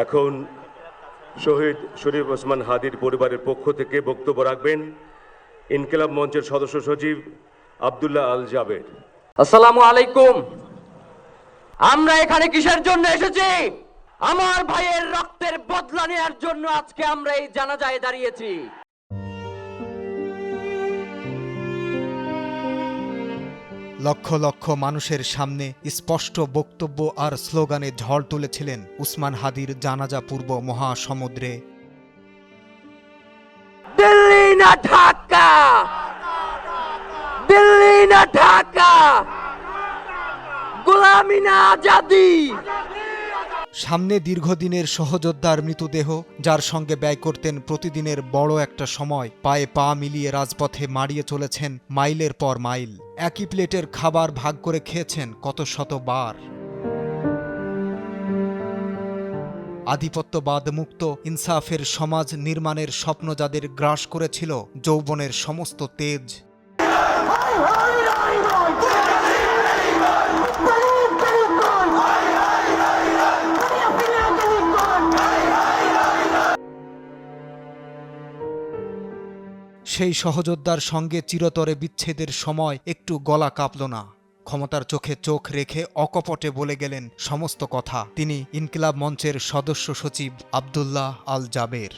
এখন শহীদ শরীফ ওসমান হাদির পরিবারের পক্ষ থেকে বক্তব্য রাখবেন ইনকিলাব মঞ্চের সদস্য সচিব আব্দুল্লাহ আল জাবের। আসসালামু আলাইকুম। আমরা এখানে কিসের জন্য এসেছি? আমার ভাইয়ের রক্তের বদলা নেওয়ার জন্য আজকে আমরা এই জানাজায় দাঁড়িয়েছি। লক্ষ লক্ষ মানুষের সামনে স্পষ্ট বক্তব্য আর স্লোগানে ঝড় তুলেছিলেন উসমান হাদির জানাজা পূর্ব মহাসমুদ্রে। দিল্লি না ঢাকা, দিল্লি না ঢাকা, গোলামি না আজাদি। সামনে দীর্ঘদিনের সহযোদ্ধার মৃতদেহ, যার সঙ্গে ব্যয় করতেন প্রতিদিনের বড় একটা সময়। পায়ে পা মিলিয়ে রাজপথে মাড়িয়ে চলেছেন মাইলের পর মাইল। একই প্লেটের খাবার ভাগ করে খেয়েছেন কত শতবার। আধিপত্যবাদ মুক্ত ইনসাফের সমাজ নির্মাণের স্বপ্ন যাদের গ্রাস করেছিল যৌবনের সমস্ত তেজ, সেই সহযোদ্ধার সঙ্গে চিরতরে বিচ্ছেদের সময় একটু গলা কাঁপল না। ক্ষমতার চোখে চোখ রেখে অকপটে বলে গেলেন সমস্ত কথা। তিনি ইনকিলাব মঞ্চের সদস্য সচিব আব্দুল্লাহ আল জাবের।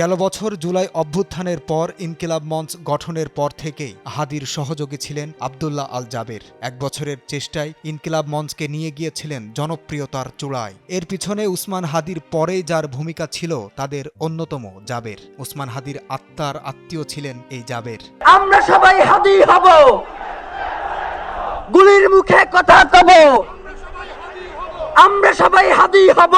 গেল বছর জুলাই অভ্যুত্থানের পর ইনকিলাব মঞ্চ গঠনের পর থেকেই হাদির সহযোগী ছিলেন আব্দুল্লাহ আল জাবের। এক বছরের চেষ্টায় ইনকিলাব মঞ্চকে নিয়ে গিয়েছিলেন জনপ্রিয়তার চূড়ায়। এর পিছনে উসমান হাদির পরে যার ভূমিকা ছিল তাদের অন্যতম জাবের। উসমান হাদির আত্মার আত্মীয় ছিলেন এই জাবের। আমরা সবাই হাদি হব, গুলির মুখে কথা কব, আমরা সবাই হাদি হব।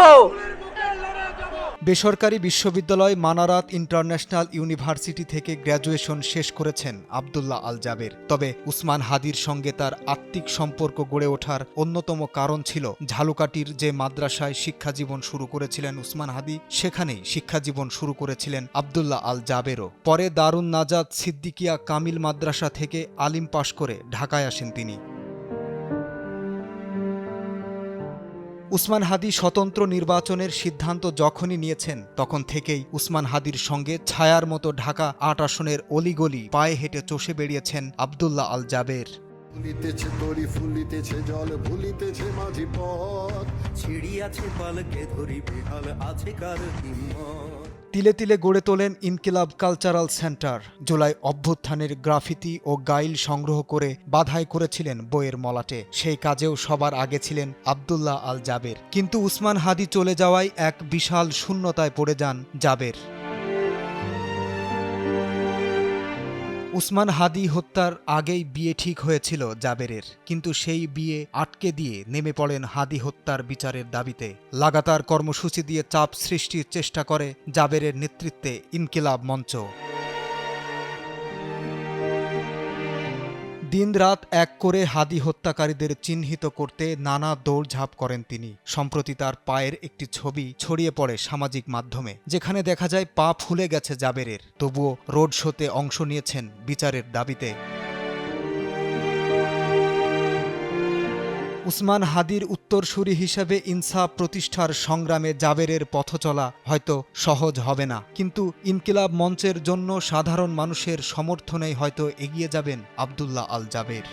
বেসরকারি বিশ্ববিদ্যালয় মানারাত ইন্টারন্যাশনাল ইউনিভার্সিটি থেকে গ্র্যাজুয়েশন শেষ করেছেন আব্দুল্লাহ আল জাবের। তবে উসমান হাদির সঙ্গে তার আত্মিক সম্পর্ক গড়ে ওঠার অন্যতম কারণ ছিল ঝালকাঠির যে মাদ্রাসায় শিক্ষাজীবন শুরু করেছিলেন উসমান হাদি, সেখানেই শিক্ষাজীবন শুরু করেছিলেন আব্দুল্লাহ আল জাবেরও। পরে দারুন নাজাত সিদ্দিকিয়া কামিল মাদ্রাসা থেকে আলিম পাশ করে ঢাকায় আসেন তিনি। উসমান হাদি স্বতন্ত্র নির্বাচনের সিদ্ধান্ত যখনই নিয়েছেন তখন থেকেই উসমান হাদির সঙ্গে ছায়ার মতো ঢাকা ৮ আসনের অলিগলি পায়ে হেঁটে চষে বেরিয়েছেন আব্দুল্লাহ আল জাবের। ফুলিতেছে তরি ফুলিতেছে জল ভুলিতেছে মাঝি পথ ছিড়িয়াছে পালকে ধরি বিহাল আছে কার হিম্মত। তিলে তিলে গড়ে তোলেন ইনকিলাব কালচারাল সেন্টার। জুলাই অভ্যুত্থানের গ্রাফিতি ও গাইল সংগ্রহ করে বাধাই করেছিলেন বইয়ের মলাটে। সেই কাজেও সবার আগে ছিলেন আব্দুল্লাহ আল জাবের। কিন্তু উসমান হাদি চলে যাওয়ায় এক বিশাল শূন্যতায় পড়ে যান জাবের। উসমান হাদি হত্যার আগেই বিয়ে ঠিক হয়েছিল জাবেরের, কিন্তু সেই বিয়ে আটকে দিয়ে নেমে পড়েন হাদি হত্যার বিচারের দাবিতে। লাগাতার কর্মসূচি দিয়ে চাপ সৃষ্টির চেষ্টা করে জাবেরের নেতৃত্বে ইনকিলাব মঞ্চ। দিনরাত এক করে হাদি হত্যাকারীদের চিহ্নিত করতে নানা দৌড়ঝাঁপ করেন তিনি। সম্প্রতি তার পায়ের একটি ছবি ছড়িয়ে পড়ে সামাজিক মাধ্যমে, যেখানে দেখা যায় পা ফুলে গেছে জাবেরের। তবুও রোড শোতে অংশ নিয়েছেন বিচারের দাবিতে। উসমান হাদির উত্তরসূরি হিসেবে ইনসাফ প্রতিষ্ঠার সংগ্রামে জাবেরের পথচলা হয়তো সহজ হবে না, কিন্তু ইনকিলাব মঞ্চের জন্য সাধারণ মানুষের সমর্থনেই হয়তো এগিয়ে যাবেন আব্দুল্লাহ আল জাবের।